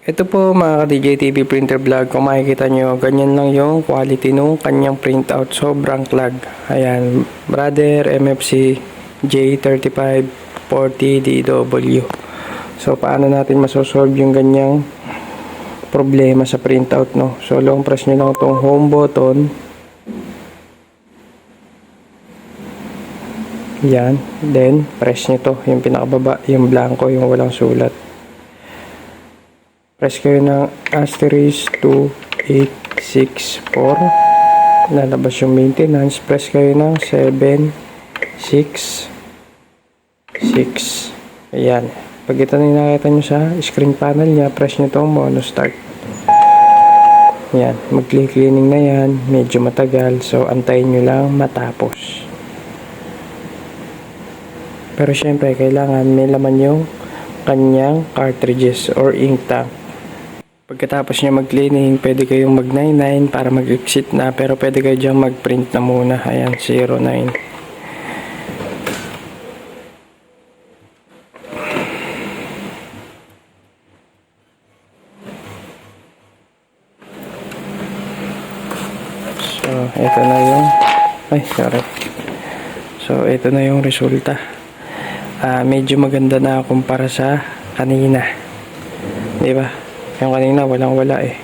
Ito po mga ka-DJ TV printer vlog, kung makikita nyo, ganyan lang yung quality nung kanyang printout, sobrang clag. Ayan, Brother MFC J3540DW. So paano natin masosolve yung ganyang problema sa printout, no? So long press nyo lang itong home button. Yan, then press nyo to, yung pinakababa, yung blanco, yung walang sulat. Press kayo ng *2864. Lalabas yung maintenance. Press kayo ng 766. Ayan. Pag ito na nakita nyo sa screen panel nya, press nyo itong mono start. Ayan. Mag-click cleaning na yan. Medyo matagal. So, antayin nyo lang matapos. Pero syempre, kailangan may laman yung kanyang cartridges or ink tank. Pagkatapos niya mag-cleaning, pwede kayong mag-99 para mag-exit na, pero pwede kayo dyan mag-print na muna. Ayan, 09. So, ito na yung So, ito na yung resulta. Medyo maganda na kumpara sa kanina. Diba? Yung kanina walang wala eh.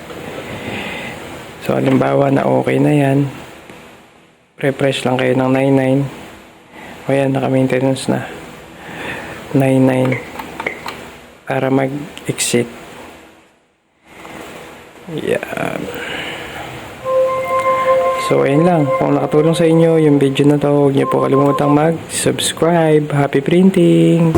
So halimbawa na okay na yan, pre-press lang kayo ng 99. O yan, naka-maintenance na 99 para mag-exit. Yan. So ayun lang, kung nakatulong sa inyo yung video na to, huwag niyo po kalimutang mag-subscribe. Happy printing!